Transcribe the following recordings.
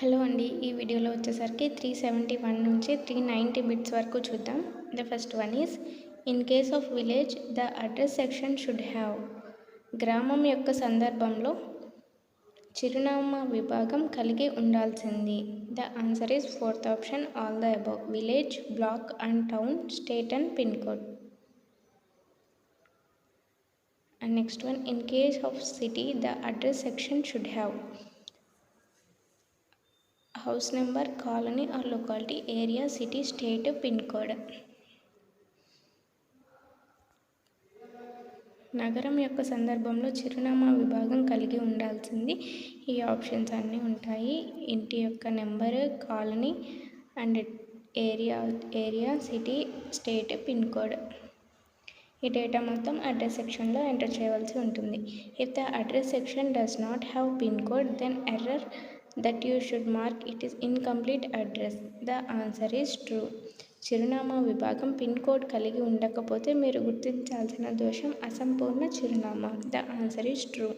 Hello అండి, ఈ వీడియోలో వచ్చేసరికి 371 నుంచి 390 బిట్స్ వరకు చూద్దాం. The first one is in case of village the address section should have. గ్రామం యొక్క సందర్భంలో చిరునామా విభాగం కలిగి ఉండాల్సింది. The answer is fourth option, all the above. Village, block and town, state and pin code. And next one, in case of city the address section should have house number, colony or locality, area, city, state, pin code. నగరం యొక్క సందర్భంలో చిరునామా విభాగం కలిగి ఉండాల్సింది. ఈ options అన్నీ ఉంటాయి. ఇంటి యొక్క number, colony and area, city, state, pin code. ఈ డేటా మొత్తం అడ్రస్ సెక్షన్లో ఎంటర్ చేయవలసి ఉంటుంది. If the address section does not have pin code then error that you should mark it is incomplete address. The answer is true. చిరునామా విభాగం pin code కలిగి ఉండకపోతే మీరు గుర్తించాల్సిన దోషం అసంపూర్ణ చిరునామా. The answer is true.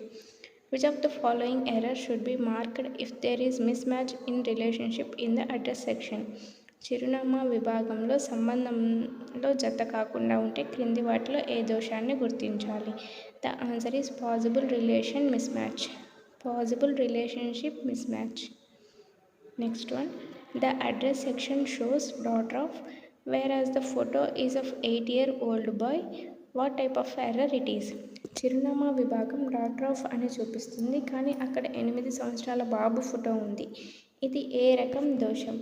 Which of the following error should be marked if there is mismatch in relationship in the address section. చిరునామా విభాగంలో సంబంధంలో జత కాకుండా ఉంటే క్రింది వాటిలో ఏ దోషాన్ని గుర్తించాలి. The answer is possible relation miss match. Possible relationship miss match. Next one, the address section shows daughter of whereas the photo is of 8-year-old boy. What type of error it is. చిరునామా విభాగం daughter of అని చూపిస్తుంది, కానీ అక్కడ 8 సంవత్సరాల బాబు photo ఉంది. ఇది ఏ రకం దోషం.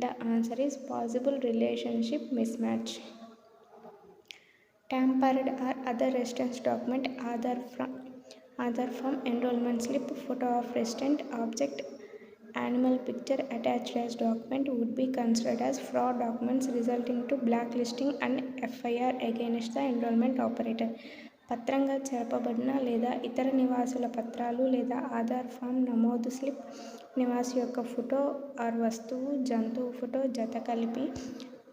The answer is possible relationship miss match. tampered or other residence document, Aadhaar form, enrollment slip, photo of resident, object, animal picture attached as document would be considered as fraud documents resulting to blacklisting and FIR against the enrollment operator. పత్రంగా చేర్పబడిన లేదా ఇతర నివాసుల పత్రాలు లేదా Aadhaar form, నమోదు slip, నివాసి యొక్క photo or వస్తువు, జంతువు ఫోటో జత కలిపి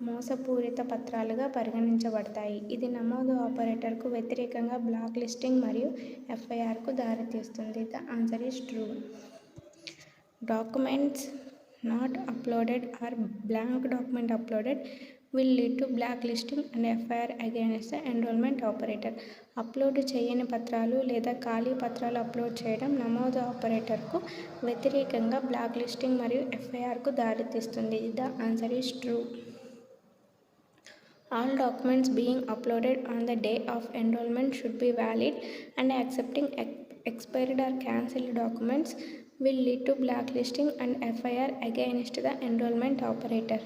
మోసపూరిత పత్రాలుగా పరిగణించబడతాయి. ఇది నమోదు ఆపరేటర్కు వ్యతిరేకంగా బ్లాక్ లిస్టింగ్ మరియు FIRకు దారితీస్తుంది. The answer is true. Documents not uploaded or blank document uploaded will lead to blacklisting and FIR against the enrolment operator. Upload చేయని పత్రాలు లేదా ఖాళీ పత్రాలు అప్లోడ్ చేయడం నమోదు ఆపరేటర్కు వ్యతిరేకంగా బ్లాక్ లిస్టింగ్ మరియు FIRకు దారితీస్తుంది. The answer is true. All documents being uploaded on the day of enrollment should be valid and accepting expired or cancelled documents will lead to blacklisting and FIR against the enrollment operator.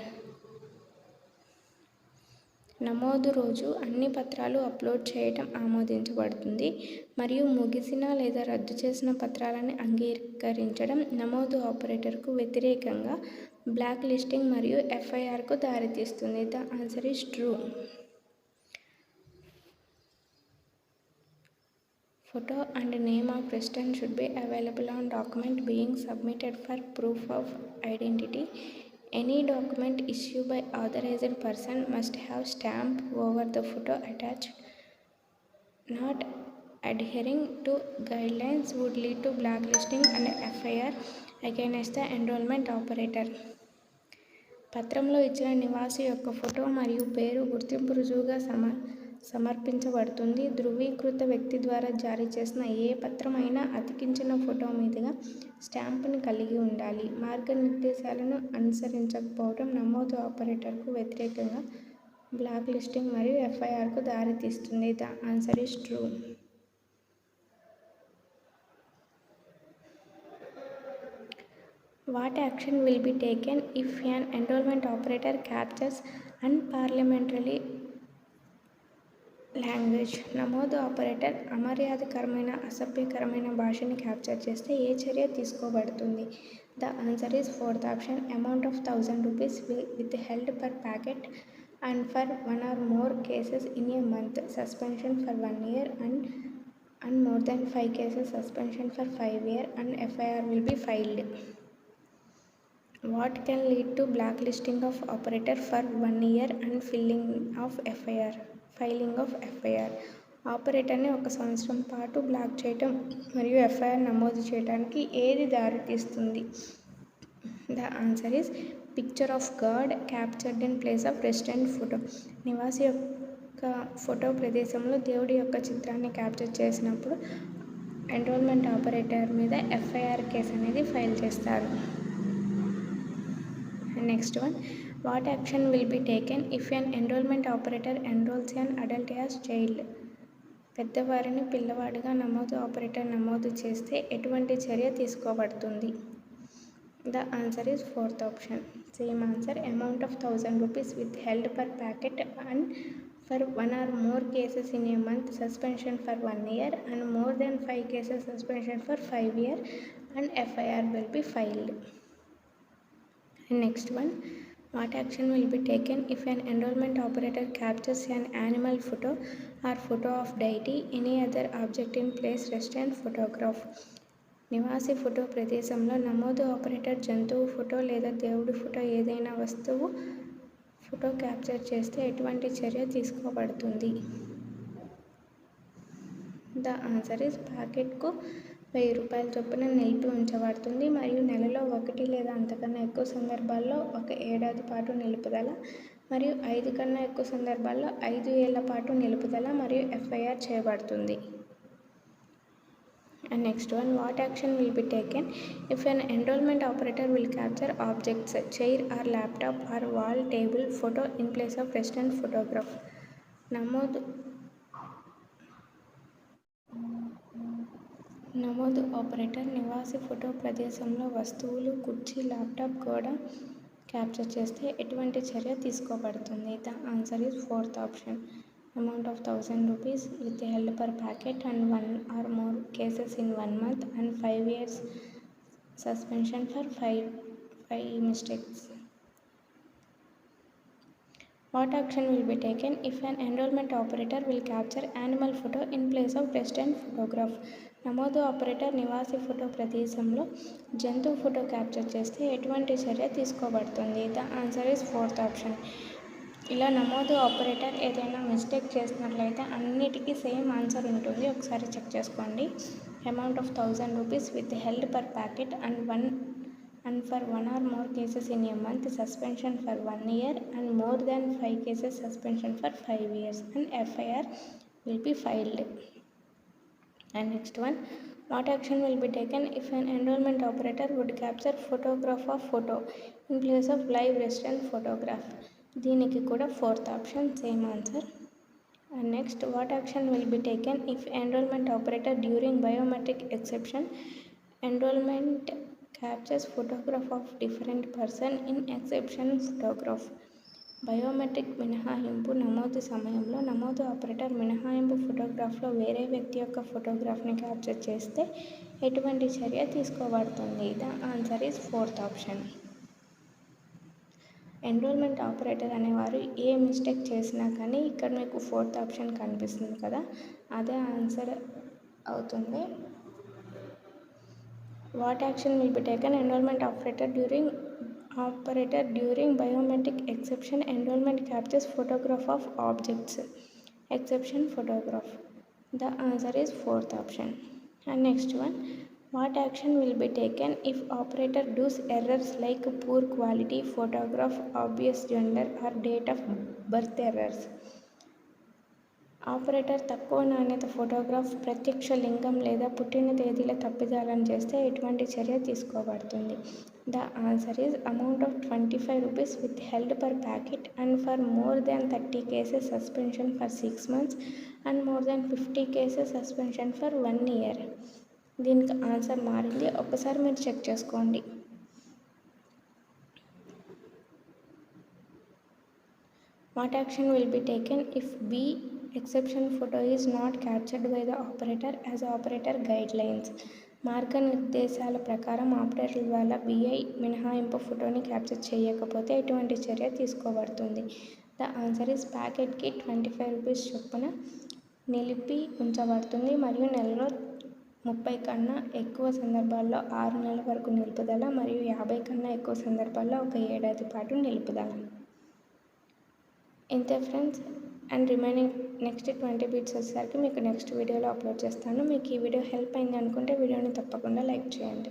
నమోదు రోజు అన్ని పత్రాలు upload చేయటం ఆమోదించబడుతుంది మరియు ముగిసిన లేదా రద్దు చేసిన పత్రాలను అంగీకరించడం నమోదు ఆపరేటర్కు వ్యతిరేకంగా బ్లాక్ లిస్టింగ్ మరియు FIRకు దారితీస్తుంది. The answer is true. Photo and name of resident should be available on document being submitted for proof of identity. Any document issued by authorized person must have stamp over the photo attached. Not adhering to guidelines would lead to blacklisting and FIR against the enrollment operator. పత్రంలో ఇచ్చిన నివాసి యొక్క photo మరియు పేరు గుర్తింపు రుజువుగా సమర్పించబడుతుంది. ధృవీకృత వ్యక్తి ద్వారా జారీ చేసిన ఏ పత్రం అయినా అతికించిన ఫోటో మీదుగా స్టాంపుని కలిగి ఉండాలి. మార్గనిర్దేశాలను అనుసరించకపోవడం నమోదు ఆపరేటర్కు వ్యతిరేకంగా బ్లాక్ లిస్టింగ్ మరియు FIRకు దారితీస్తుంది. The answer is true. What action will be taken if an enrollment operator captures unparliamentary language? నమోదు ఆపరేటర్ అమర్యాదకరమైన అసభ్యకరమైన భాషని క్యాప్చర్ చేస్తే ఏ చర్య తీసుకోబడుతుంది. The answer is fourth option, amount of 1000 rupees withheld per packet and for 1 or more cases in a month, suspension for 1 year and more than 5 cases suspension for 5 years and FIR will be filed. What can lead to blacklisting of operator for 1 year and filing of FIR? ఆపరేటర్ని 1 సంవత్సరం పాటు black చేయటం మరియు FIR నమోదు చేయడానికి ఏది దారితీస్తుంది? The answer is picture of god captured in place of resident photo. నివాసి యొక్క ఫోటో ప్రదేశంలో దేవుడి యొక్క చిత్రాన్ని క్యాప్చర్ చేసినప్పుడు ఎన్రోల్మెంట్ ఆపరేటర్ మీద ఎఫ్ఐఆర్ కేసు అనేది ఫైల్ చేస్తారు. Next one, what action will be taken if an enrolment operator enrols an adult as child? పెద్దవారిని పిల్లవాడిగా ఆపరేటర్ నమోదు చేస్తే ఎటువంటి చర్య తీసుకోబడుతుంది? The answer is 4th option. Same answer. Amount of 1000 rupees withheld per packet and for 1 or more cases in a month, suspension for 1 year and more than 5 cases, suspension for 5 years and FIR will be filed. And next one, what action will be taken if an enrollment operator captures an animal photo or photo of deity, any other object in place resident photograph? నివాసి photo ప్రదేశంలో నమోదు operator జంతువు photo లేదా దేవుడి photo ఏదైనా వస్తువు photo capture చేస్తే ఎటువంటి చర్య తీసుకోబడుతుంది? ద ఆన్సర్ ఈస్ ప్యాకెట్కు 1000 రూపాయల చొప్పున నిలిపి ఉంచబడుతుంది మరియు నెలలో 1 లేదా అంతకన్నా ఎక్కువ సందర్భాల్లో 1 ఏడాది పాటు నిలుపుదల మరియు 5 కన్నా ఎక్కువ సందర్భాల్లో 5 ఏళ్ల పాటు నిలుపుదల మరియు ఎఫ్ఐఆర్ చేయబడుతుంది. And next one, what action will be taken if an enrollment operator will capture objects, chair or laptop or wall table photo in place of resident photograph? నమోదు ఆపరేటర్ నివాసి ఫోటో ప్రదేశంలో వస్తువులు, కుర్చీ, ల్యాప్టాప్, గోడ capture చేస్తే ఎటువంటి చర్య తీసుకోబడుతుంది? The answer is 4th option. Amount of 1000 rupees withheld per packet and 1 or more cases in 1 month and 5 years suspension for 5 mistakes. What action will be taken if an enrollment operator will capture animal photo in place of resident photograph? నమోదు operator నివాసి photo ప్రదేశంలో జంతువు photo capture చేస్తే ఎటువంటి చర్య తీసుకోబడుతుంది? The answer is 4th option. ఇలా నమోదు ఆపరేటర్ ఏదైనా మిస్టేక్ చేసినట్లయితే అన్నిటికీ సేమ్ ఆన్సర్ ఉంటుంది, ఒకసారి చెక్ చేసుకోండి. Amount of 1000 rupees withheld per packet and for 1 or more cases in a month, suspension for 1 year and more than 5 cases, suspension for 5 years and FIR will be filed. And next one, what action will be taken if an enrollment operator would capture photograph of photo in place of live resident photograph? దీనికి కూడా 4th option. Same answer. And next, what action will be taken if enrolment operator during biometric exception enrolment captures photograph of different person in exception photograph? Biometric మినహాయింపు నమోదు సమయంలో నమోదు operator మినహాయింపు ఫోటోగ్రాఫ్లో వేరే వ్యక్తి యొక్క ఫోటోగ్రాఫ్ని క్యాప్చర్ చేస్తే ఎటువంటి చర్య తీసుకోబడుతుంది? The answer is 4th option. Enrolment operator అనేవారు ఏ మిస్టేక్ చేసినా కానీ ఇక్కడ మీకు 4th ఆప్షన్ కనిపిస్తుంది కదా, అదే ఆన్సర్ అవుతుంది. What action will be taken enrolment operator during biometric exception enrolment captures photograph of objects exception photograph? The answer is 4th option. And next one, what action will be taken if operator does errors like poor quality photograph, obvious gender or date of birth errors? Operator తక్కువ నాణ్యత photograph, ప్రత్యక్ష లింగం లేదా పుట్టిన తేదీల తప్పిదాలను చేస్తే ఎటువంటి చర్య తీసుకోబడుతుంది? The answer is amount of 25 rupees withheld per packet and for more than 30 cases, suspension for 6 months and more than 50 cases, suspension for 1 year. దీనికి ఆన్సర్ మారింది, ఒకసారి మీరు చెక్ చేసుకోండి. What action will be taken if B exception photo is not captured by the operator as operator guidelines? మార్గనిర్దేశాల ప్రకారం ఆపరేటర్ల ద్వారా BI మినహాయింపు ఫోటోని క్యాప్చర్ చేయకపోతే ఎటువంటి చర్య తీసుకోబడుతుంది? ద ఆన్సర్ ఈస్ ప్యాకెట్కి 25 rupees చొప్పున నిలిపి ఉంచబడుతుంది మరియు నెలలో 30 కన్నా ఎక్కువ సందర్భాల్లో 6 నెలల వరకు నిలుపుదల మరియు 50 కన్నా ఎక్కువ సందర్భాల్లో 1 ఏడాది పాటు నిలుపుదల. ఇంతే friends, and remaining next 20 bits వచ్చేసరికి మీకు నెక్స్ట్ వీడియోలో అప్లోడ్ చేస్తాను. మీకు ఈ వీడియో హెల్ప్ అయింది అనుకుంటే వీడియోని తప్పకుండా లైక్ చేయండి.